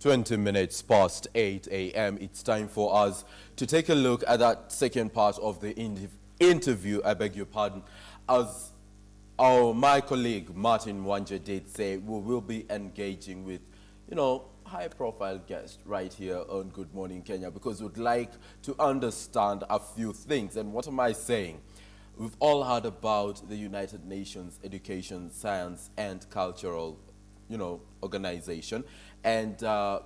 20 minutes past 8 a.m. It's time for us to take a look at that second part of the interview. I beg your pardon. As my colleague Martin Wanja did say, we will be engaging with, high-profile guests right here on Good Morning Kenya, because we'd like to understand a few things. And what am I saying? We've all heard about the United Nations Education, Science and Cultural, organization. And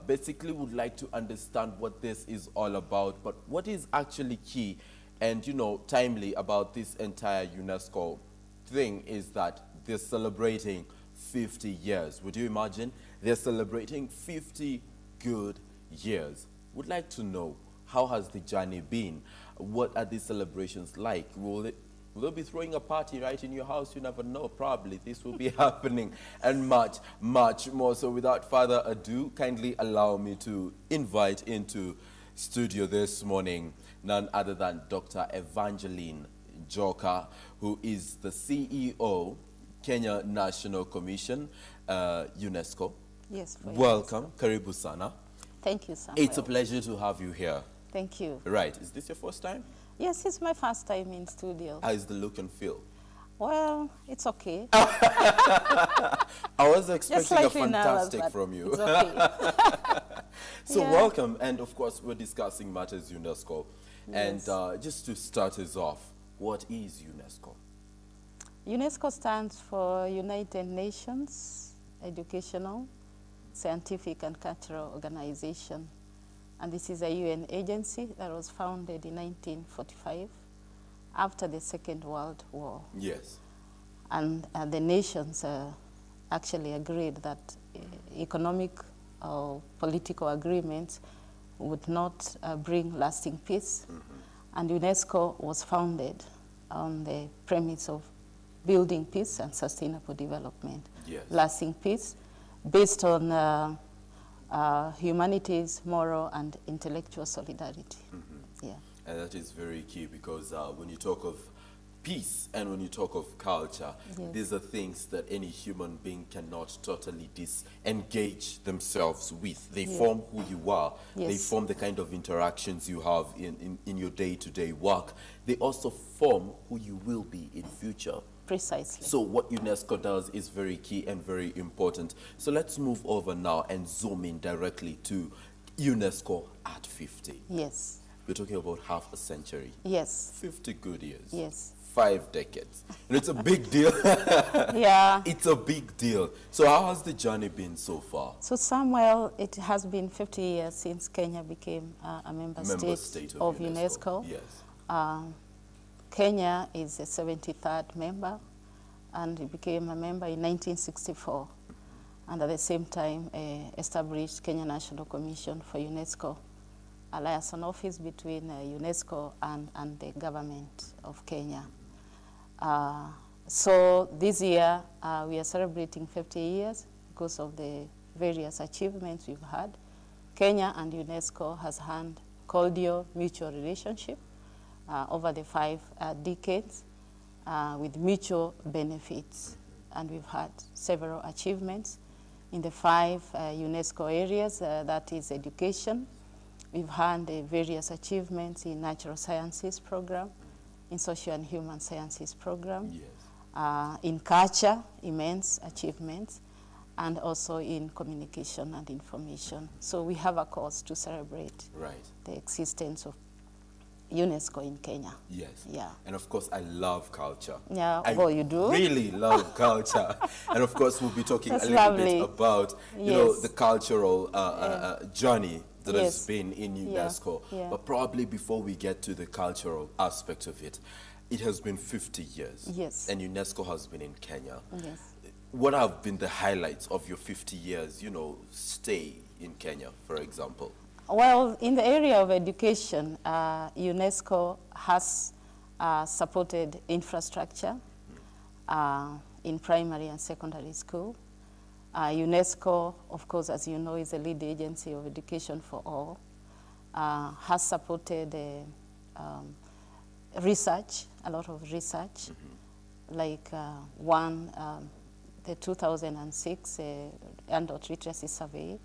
basically would like to understand what this is all about, but what is actually key and, timely about this entire UNESCO thing is that they're celebrating 50 years. Would you imagine? They're celebrating 50 good years. Would like to know, how has the journey been? What are these celebrations like? Will they be throwing a party right in your house? You never know. Probably this will be happening, and much, much more. So without further ado, kindly allow me to invite into studio this morning none other than Dr. Evangeline Njoka, who is the CEO, Kenya National Commission, UNESCO. Yes. Welcome. Karibu sana. Thank you, Samuel. It's a pleasure to have you here. Thank you. Right. Is this your first time? Yes, it's my first time in studio. How is the look and feel? Well, it's okay. I was expecting a fantastic nervous, from you. It's okay. So Yeah. welcome, and of course we're discussing matters UNESCO. Yes. And just to start us off, what is UNESCO? UNESCO stands for United Nations Educational, Scientific and Cultural Organization. And this is a UN agency that was founded in 1945 after the Second World War. Yes. And the nations actually agreed that economic or political agreements would not bring lasting peace. Mm-hmm. And UNESCO was founded on the premise of building peace and sustainable development. Yes. Lasting peace based on humanity's moral and intellectual solidarity. Mm-hmm. Yeah. And that is very key, because when you talk of peace and when you talk of culture, yes, these are things that any human being cannot totally disengage themselves with. They yeah, form who you are. Yes. They form the kind of interactions you have in your day-to-day work. They also form who you will be in future. Precisely. So what UNESCO does is very key and very important. So let's move over now and zoom in directly to UNESCO at 50. Yes. We're talking about half a century. Yes. 50 good years. Yes. 5 decades. And it's a big deal. Yeah. It's a big deal. So how has the journey been so far? So Samuel, it has been 50 years since Kenya became a member state of UNESCO. Yes. Kenya is the 73rd member, and it became a member in 1964. And at the same time, established Kenya National Commission for UNESCO, a liaison office between UNESCO and the government of Kenya. So this year, we are celebrating 50 years because of the various achievements we've had. Kenya and UNESCO has had cordial mutual relationship over the 5 decades with mutual benefits. And we've had several achievements in the 5 UNESCO areas, that is education. We've had various achievements in natural sciences program, in social and human sciences program, yes, in culture, immense achievements, and also in communication and information. So we have a cause to celebrate right, the existence of UNESCO in Kenya. yes, Yeah. And of course I love culture. Yeah, I well, you do? really love culture. And of course we'll be talking That's a little lovely. bit about Yes. the cultural journey that Yes. has been in UNESCO. Yeah. But probably before we get to the cultural aspect of it, it has been 50 years. Yes. And UNESCO has been in Kenya. Yes. What have been the highlights of your 50 years, stay in Kenya, for example? Well, in the area of education, UNESCO has supported infrastructure in primary and secondary school. UNESCO, of course, as you know, is a lead agency of education for all, has supported research, a lot of research, like the 2006 adult literacy survey,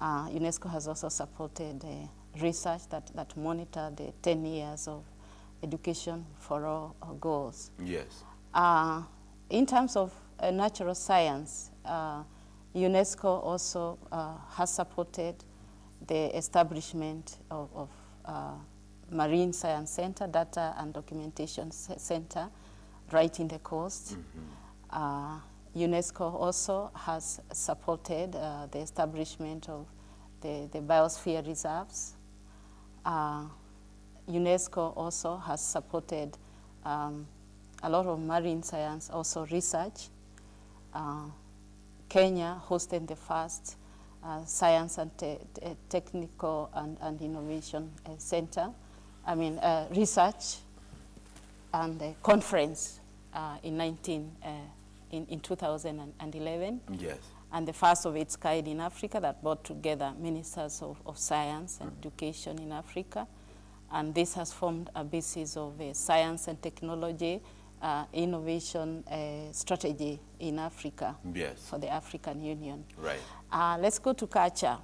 UNESCO has also supported research that monitor the 10 years of education for all goals. Yes. In terms of natural science, UNESCO also has supported the establishment of Marine Science Center, Data and Documentation Center, right in the coast. UNESCO also has supported the establishment of the biosphere reserves. UNESCO also has supported a lot of marine science, also research. Kenya hosted the first Science and Technical and Innovation Center, research and conference in 2011. Yes. And the first of its kind in Africa that brought together ministers of science and education in Africa. And this has formed a basis of science and technology innovation strategy in Africa. Yes. For the African Union. Right. Let's go to culture.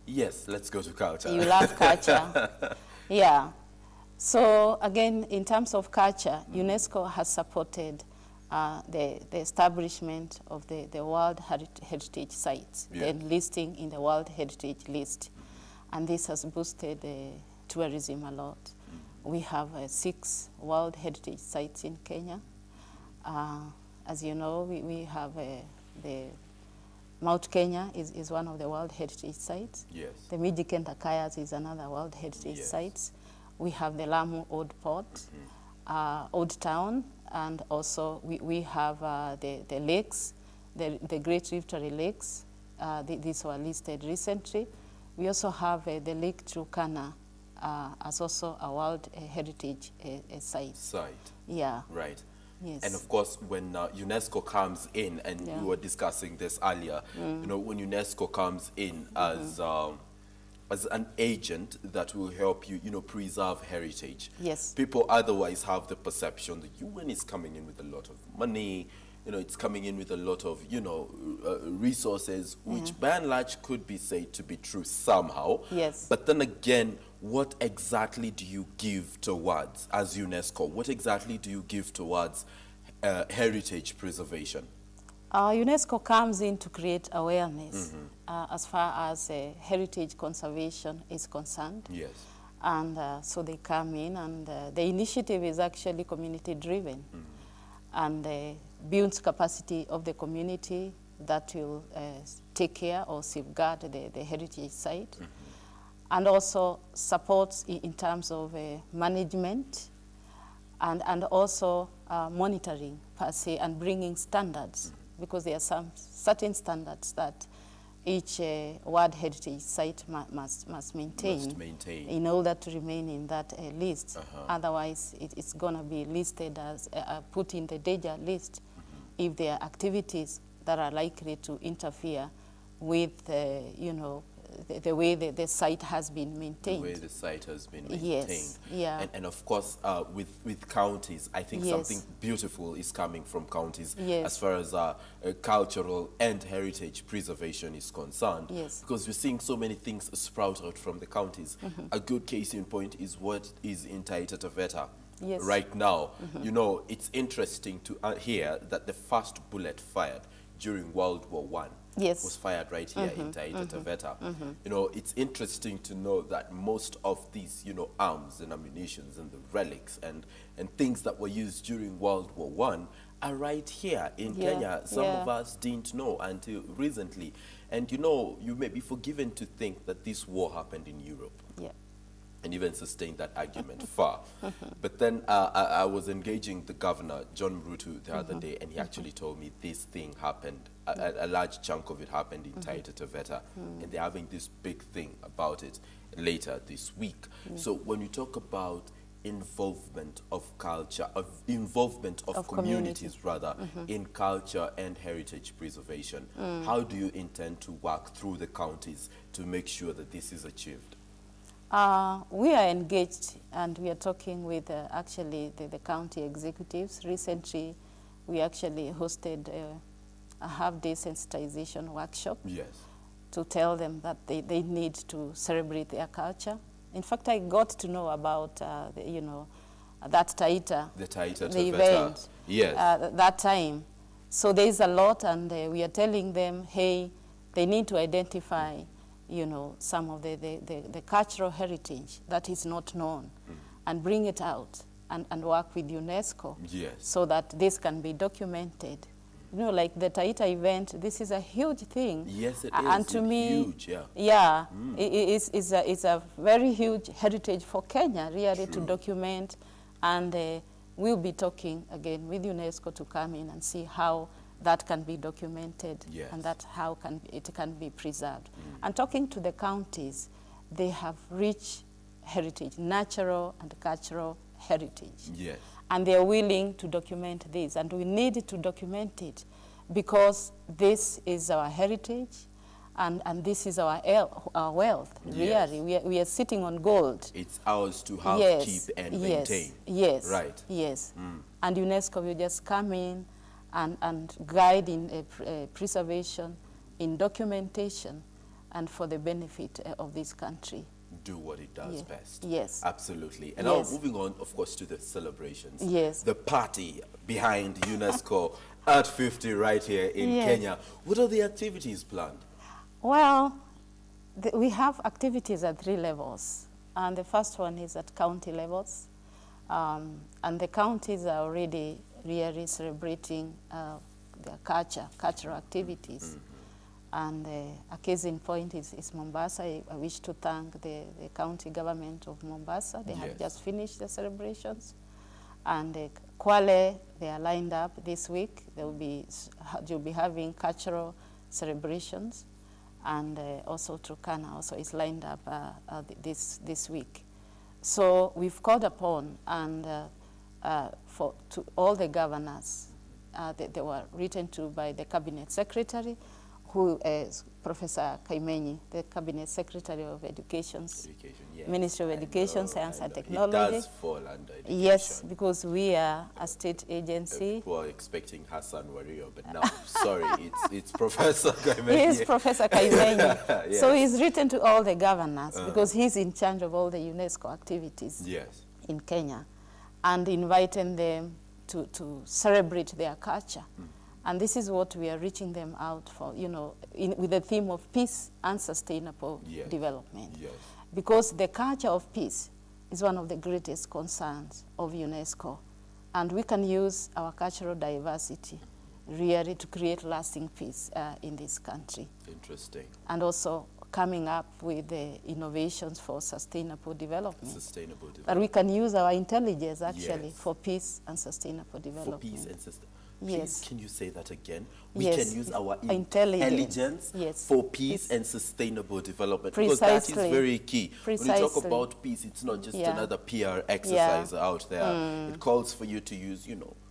Yes, let's go to culture. You love culture. Yeah. So again, in terms of culture, UNESCO has supported the establishment of the World Heritage Sites, the listing in the World Heritage List. And this has boosted tourism a lot. We have 6 World Heritage Sites in Kenya. As you know, we have the Mount Kenya is one of the World Heritage Sites. Yes. The Mijikenda Kayas is another World Heritage Sites. We have the Lamu Old Port, Old Town, and also we have the lakes, the Great Rifty Lakes. These were listed recently. We also have the Lake Turkana as also a World Heritage Site. Yeah. Right. Yes. And of course, when UNESCO comes in, and we were discussing this earlier, you know, when UNESCO comes in as an agent that will help you, you know, preserve heritage. Yes. People otherwise have the perception the UN is coming in with a lot of money, you know, it's coming in with a lot of, you know, resources, which by and large could be said to be true somehow. Yes. But then again, what exactly do you give towards, as UNESCO, what exactly do you give towards heritage preservation? UNESCO comes in to create awareness as far as heritage conservation is concerned. Yes. And so they come in, and the initiative is actually community-driven and builds capacity of the community that will take care or safeguard the heritage site, and also supports in terms of management and also monitoring per se, and bringing standards, because there are some certain standards that each World Heritage Site must maintain in order to remain in that list. Otherwise, it's going to be listed as put in the danger list if there are activities that are likely to interfere with, you know, the way the site has been maintained. The way the site has been maintained. Yes, yeah. And of course, with counties, I think something beautiful is coming from counties as far as cultural and heritage preservation is concerned. Yes. Because we're seeing so many things sprout out from the counties. A good case in point is what is in Taita Taveta. Yes. Right now. You know, it's interesting to hear that the first bullet fired during World War I was fired right here in Taita Taveta. You know, it's interesting to know that most of these, you know, arms and ammunitions and the relics and things that were used during World War I are right here in Kenya. Some of us didn't know until recently. And you know, you may be forgiven to think that this war happened in Europe. Yeah. And even sustain that argument far. But then I was engaging the governor, John Mrutu, the other day, and he actually told me this thing happened, a large chunk of it happened in Taita Taveta, and they're having this big thing about it later this week. So when you talk about involvement of culture, involvement of communities rather, in culture and heritage preservation, how do you intend to work through the counties to make sure that this is achieved? We are engaged, and we are talking with actually the county executives. Recently, we actually hosted a half-day sensitization workshop to tell them that they need to celebrate their culture. In fact, I got to know about, that Taita, the event, yes, that time. So there's a lot, and we are telling them, hey, they need to identify, some of the cultural heritage that is not known, and bring it out and work with UNESCO, yes, so that this can be documented. Like the Taita event, this is a huge thing. Yes, it is. And to me, huge, yeah. Yeah, it's a very huge heritage for Kenya, really, to document. And we'll be talking again with UNESCO to come in and see how that can be documented, yes, and that how it can be preserved. And talking to the counties, they have rich heritage, natural and cultural heritage. Yes. And they are willing to document this, and we need to document it because this is our heritage, and this is our wealth, yes, really. We are sitting on gold. It's ours to have, Yes, keep, and yes, maintain. yes, Right. yes. And UNESCO will just come in and guide in preservation, in documentation, and for the benefit of this country. Do what it does best. Yes. Absolutely. And Yes. now moving on, of course, to the celebrations. Yes. The party behind UNESCO at 50 right here in Yes. Kenya. What are the activities planned? Well, we have activities at 3 levels. And the first one is at county levels. And the counties are already really celebrating their cultural activities. And a case in point is Mombasa. I wish to thank the county government of Mombasa. They Yes. have just finished the celebrations. And Kwale, they are lined up this week. They'll be having cultural celebrations. And also Turkana also is lined up this week. So we've called upon and to all the governors. They were written to by the cabinet secretary, who is Professor Kaimenyi, the Cabinet Secretary of Education, Yes. Ministry of Education, Science and Technology. It does fall under education. Yes, because we are a state agency. People are expecting Hassan Wario, but no, sorry, it's Professor Kaimenyi. He is Professor Kaimenyi. Yes. So he's written to all the governors because he's in charge of all the UNESCO activities Yes. in Kenya, and inviting them to celebrate their culture. And this is what we are reaching them out for, with the theme of peace and sustainable Yes. development. Yes. Because the culture of peace is one of the greatest concerns of UNESCO. And we can use our cultural diversity really to create lasting peace in this country. Interesting. And also coming up with the innovations for sustainable development. Sustainable development. That we can use our intelligence actually Yes. for peace and sustainable development. For peace and sustainability. Yes. Please, can you say that again? We Yes. can use our Intelligence. intelligence Yes. for peace and sustainable development. Because that is Precisely. very key. When you talk Precisely. about peace, it's not just Yeah. another PR exercise out there. It calls for you to use,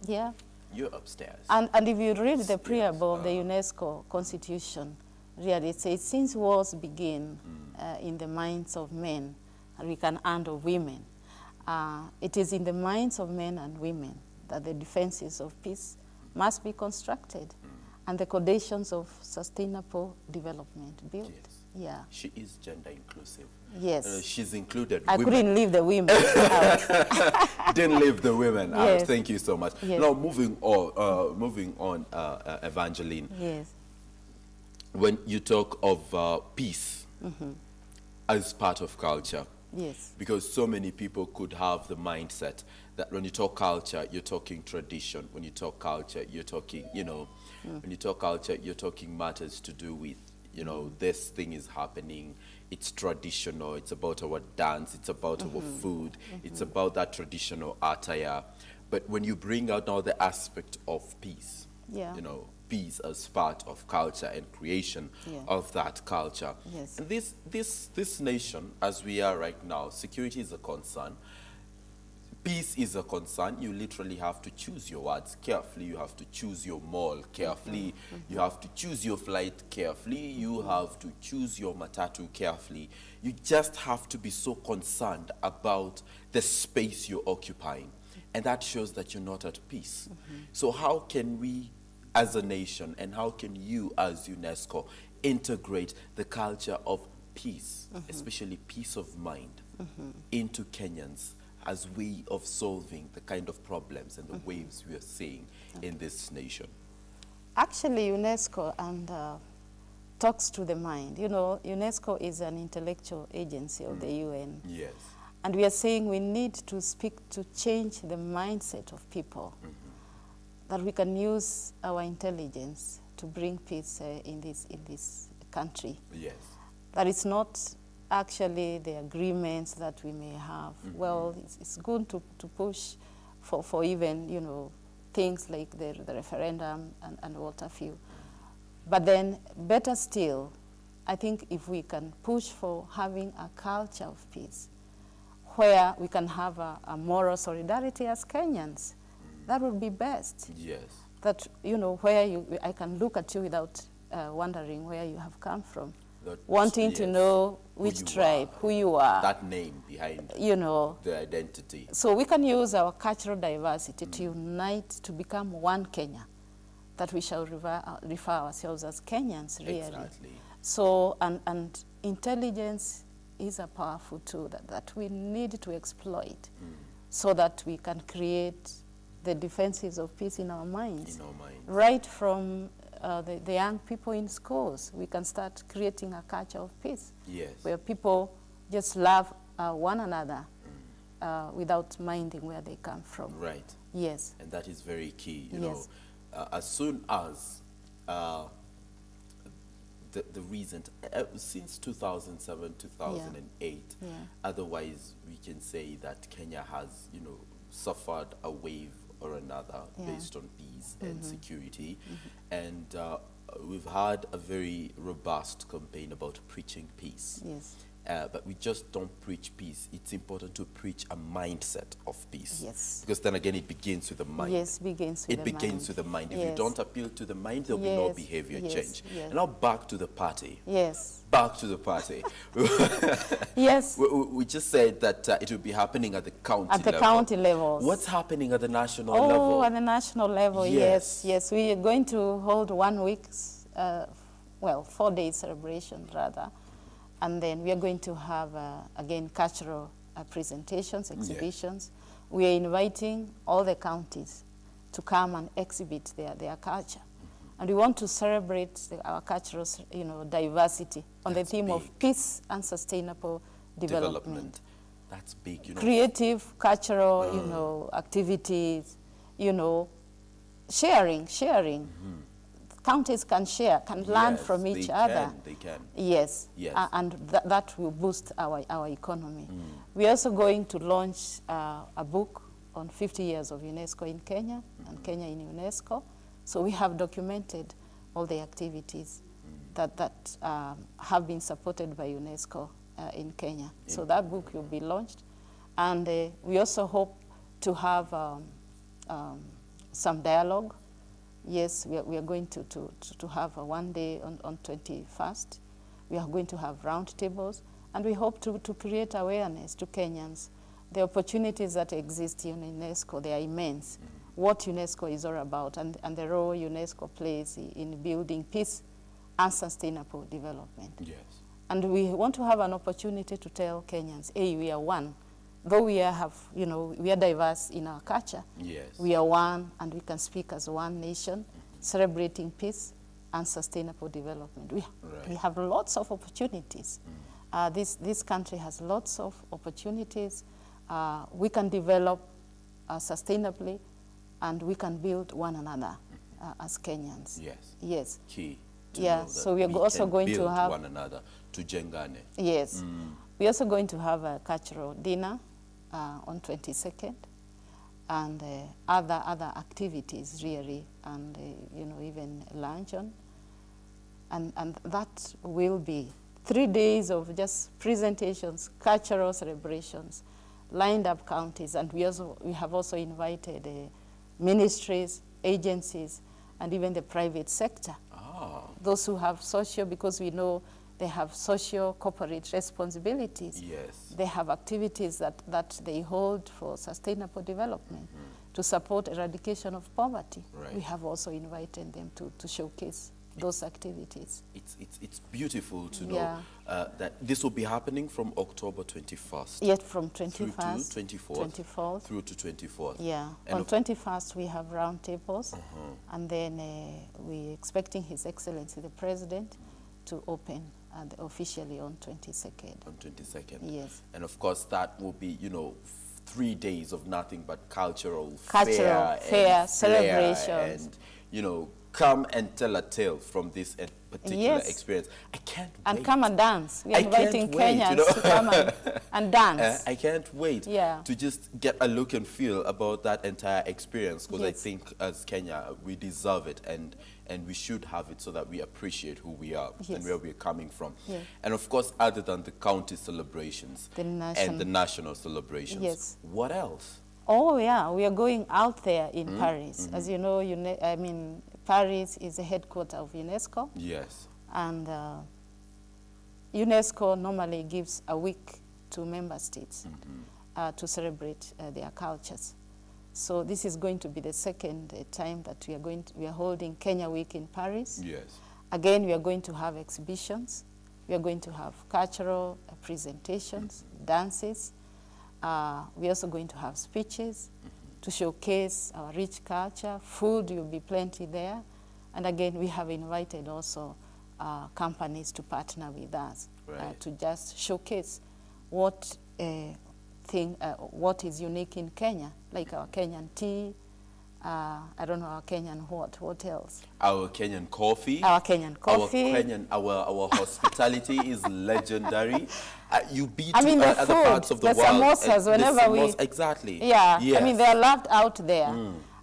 Yeah. you're upstairs. And if you read the preamble of the UNESCO Constitution, really it says, since wars begin in the minds of men, and we can add of women, it is in the minds of men and women that the defenses of peace must be constructed and the conditions of sustainable development built. Yes. Yeah. She is gender inclusive. Yes. She's included I women. couldn't leave the women out. Didn't leave the women out. Yes. Thank you so much. Yes. Now, moving on, Evangeline. Yes. When you talk of peace as part of culture, Yes. because so many people could have the mindset that when you talk culture, you're talking tradition. When you talk culture, you're talking, when you talk culture, you're talking matters to do with, this thing is happening. It's traditional. It's about our dance. It's about our food. It's about that traditional attire. But when you bring out now the aspect of peace, Yeah. Peace as part of culture and creation Yeah. of that culture. Yes. And this nation, as we are right now, security is a concern. Peace is a concern. You literally have to choose your words carefully. You have to choose your mall carefully. You have to choose your flight carefully. You have to choose your matatu carefully. You just have to be so concerned about the space you're occupying. And that shows that you're not at peace. So how can we as a nation, and how can you as UNESCO integrate the culture of peace, especially peace of mind, into Kenyans as way of solving the kind of problems and the waves we are seeing in this nation? Actually, UNESCO and talks to the mind. You know, UNESCO is an intellectual agency of the UN. Yes. And we are saying we need to speak to change the mindset of people, that we can use our intelligence to bring peace in this country. Yes. That it's not actually the agreements that we may have. Well, it's good to push for even, you know, things like the referendum and what have you. But then, better still, I think if we can push for having a culture of peace, where we can have a moral solidarity as Kenyans, that would be best. Yes. That, you know, where I can look at you without wondering where you have come from, wanting to know which tribe, who you are. That name behind, you know, the identity. So we can use our cultural diversity to unite, to become one Kenya, that we shall refer ourselves as Kenyans, really. Exactly. So, and intelligence is a powerful tool that we need to exploit so that we can create the defenses of peace in our minds. In our minds. Right from the young people in schools, we can start creating a culture of peace. Yes. Where people just love one another without minding where they come from. Right. Yes. And that is very key. You Yes. know, as soon as the recent, since 2007, 2008, Yeah. otherwise we can say that Kenya has, you know, suffered a wave or another based on peace and security. And we've had a very robust campaign about preaching peace. Yes. But we just don't preach peace. It's important to preach a mindset of peace. Yes. Because then again, it begins with the mind. Yes, begins with It the begins mind. with the mind. If Yes. you don't appeal to the mind, there'll be no Yes, behavior yes, change. yes. And now back to the party. Yes. Back to the party. Yes. We just said that it will be happening at the county level. At the county levels. What's happening at the national Oh, level? at the national level, Yes. yes. Yes, we are going to hold 1 week's, 4-day celebration rather. And then we are going to have, again, cultural presentations, exhibitions. We are inviting all the counties to come and exhibit their culture. And we want to celebrate our cultural, you know, diversity on the theme of big. peace and sustainable development. That's big, you know. Creative, cultural, you know, activities, you know, sharing. Counties can share, can learn Yes, from each they other. They can. Yes, Yes. And that will boost our economy. We're also going to launch a book on 50 years of UNESCO in Kenya and Kenya in UNESCO. So we have documented all the activities that have been supported by UNESCO in Kenya. So that book will be launched. And we also hope to have some dialogue. Yes, we are going to have a 1 day on 21st. We are going to have round tables, and we hope to create awareness to Kenyans. The opportunities that exist in UNESCO, they are immense. What UNESCO is all about, and the role UNESCO plays in building peace and sustainable development. Yes. And we want to have an opportunity to tell Kenyans, hey, we are one. Though we are diverse in our culture, Yes. we are one, and we can speak as one nation, celebrating peace and sustainable development. We have lots of opportunities. This country has lots of opportunities. We can develop sustainably, and we can build one another as Kenyans. Yes. Yes. Key. To Yeah, know that so we are we also can going to build have one another to jengane. Yes. We're also going to have a cultural dinner on 22nd, and other activities really, and you know, even luncheon. And that will be 3 days of just presentations, cultural celebrations, lined up counties, and we have also invited ministries, agencies, and even the private sector. Those who have social, because we know they have social corporate responsibilities. Yes. They have activities that they hold for sustainable development. to support eradication of poverty. Right. We have also invited them to showcase those activities. It's beautiful to know Yeah. that this will be happening from October 21st. Yet from Through 21st, to 24th. 24th. Through to 24th. Yeah, And on 21st we have round tables, and then we're expecting His Excellency the President to open officially on 22nd. On 22nd. Yes. And of course that will be, 3 days of nothing but cultural Cultural fair, and celebrations. And, come and tell a tale from this particular Yes. experience. I can't And wait. come and dance. We are I can't inviting wait, Kenyans to come and dance. I can't wait Yeah. to just get a look and feel about that entire experience, because I Yes. think as Kenya, we deserve it, and we should have it so that we appreciate who we are Yes. and where we're coming from. Yeah. And of course, other than the county celebrations The and the national celebrations, Yes. what else? Oh yeah, we are going out there in Paris. As you know, Paris is the headquarters of Unesco. Yes. And UNESCO normally gives a week to member states to celebrate their cultures. So this is going to be the second time that we are holding Kenya Week in Paris. Yes. Again, we are going to have exhibitions. We are going to have cultural presentations, dances. We're also going to have speeches to showcase our rich culture. Food will be plenty there. And again, we have invited also companies to partner with us to just showcase what is unique in Kenya, like our Kenyan tea, I don't know, our Kenyan what else? Our Kenyan coffee. Our Kenyan coffee. Our hospitality is legendary. You beat I mean, the other food, parts of the the world. samosas, whenever we... Exactly. Yeah, Yes. I mean, they're loved out there.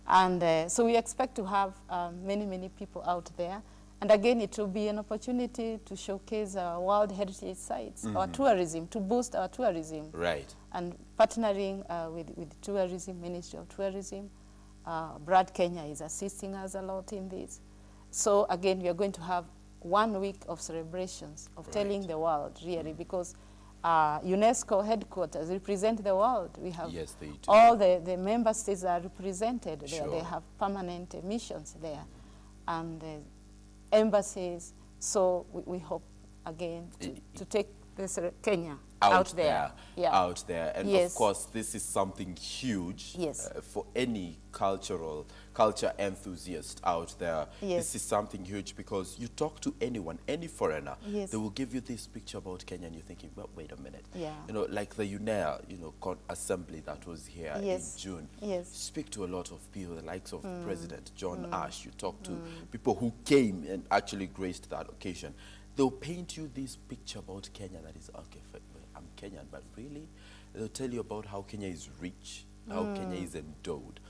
And so we expect to have many people out there. And again, it will be an opportunity to showcase our World Heritage Sites, our tourism, to boost our tourism. Right. And partnering with tourism, Ministry of Tourism. Brad Kenya is assisting us a lot in this. So again, we are going to have 1 week of celebrations, of telling the world, really, because UNESCO headquarters represent the world. We have Yes, they do. all the member states are represented there. Sure. They have permanent missions there, and embassies. So we hope, again, to take this Kenya out there. Yeah. Out there. And Yes. of course, this is something huge Yes. For any culture enthusiast out there. Yes. This is something huge, because you talk to anyone, any foreigner, Yes. they will give you this picture about Kenya, and you're thinking, well, wait a minute. Yeah. Like the UNEA, assembly that was here Yes. in June. Yes. Speak to a lot of people, the likes of President John Ash. You talk to people who came and actually graced that occasion. They'll paint you this picture about Kenya that is, okay, I'm Kenyan, but really, they'll tell you about how Kenya is rich, how Kenya is endowed.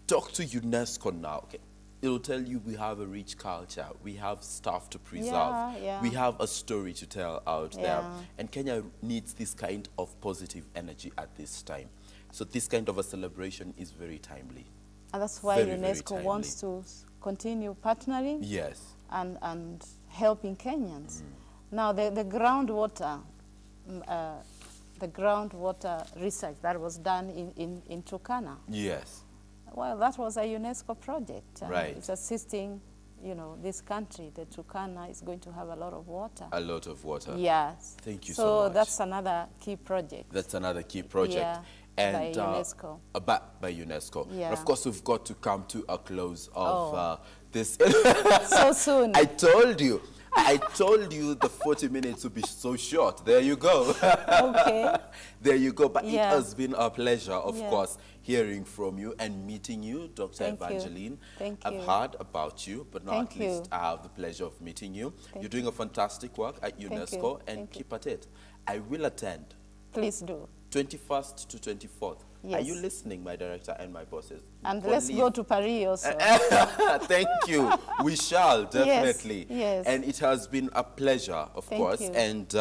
Talk to UNESCO now. Okay. It'll tell you we have a rich culture, we have stuff to preserve, Yeah. we have a story to tell out there. Yeah. And Kenya needs this kind of positive energy at this time. So this kind of a celebration is very timely. And that's why Very, very UNESCO wants to continue partnering Yes. and helping Kenyans. Now, the groundwater research that was done in Turkana, Yes. well, that was a UNESCO project. Right. It's assisting, this country. The Turkana is going to have a lot of water. A lot of water. Yes. Thank you so much. So that's another key project. That's another key project. Yeah, And by UNESCO. By UNESCO. Yeah. And of course, we've got to come to a close of this. So soon. I told you the 40 minutes would be so short. There you go. Okay. There you go. But Yeah. it has been a pleasure, of Yeah. course, hearing from you and meeting you, Dr. Thank you. Evangeline. Thank I've you. heard about you, but not Thank at least you. I have the pleasure of meeting you. Thank You're doing a fantastic work at you. UNESCO, and Thank you. keep at it. I will attend. Please do. 21st to 24th. Are Yes. you listening, my director and my bosses? And Before let's leave- go to Paris also. Thank you. We shall, definitely. yes. And it has been a pleasure, of Thank course. you. And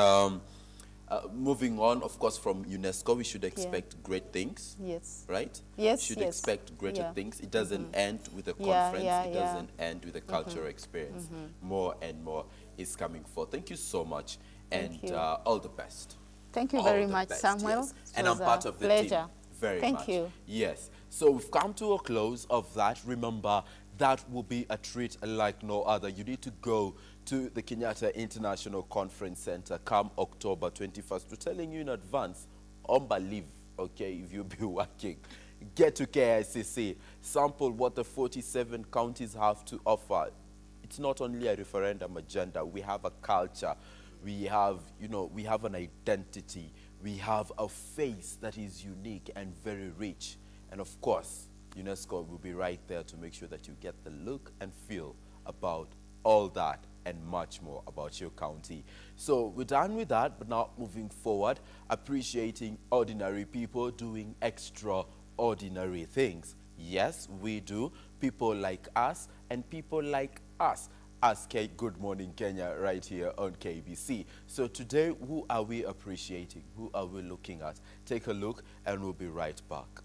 moving on, of course, from UNESCO, we should expect great things, Yes. right? Yes, We should yes. expect greater Yeah. things. It doesn't end with a Yeah, conference. yeah, it yeah. doesn't end with a cultural experience. More and more is coming forth. Thank you so much. Thank And you. all the best. Thank you All very the much, best, Samuel. yes. It And I'm was part a of the pleasure. team. Very Thank much. you. Yes. So we've come to a close of that. Remember, that will be a treat like no other. You need to go to the Kenyatta International Conference Center come October 21st. We're telling you in advance, on leave, okay, if you'll be working. Get to KICC, sample what the 47 counties have to offer. It's not only a referendum agenda. We have a culture. We have, we have an identity. We have a face that is unique and very rich. And of course, UNESCO will be right there to make sure that you get the look and feel about all that and much more about your county. So we're done with that, but now moving forward, appreciating ordinary people doing extraordinary things. Yes, we do. People like us and people like us. As Good Morning Kenya right here on KBC. So today, who are we appreciating? Who are we looking at? Take a look and we'll be right back.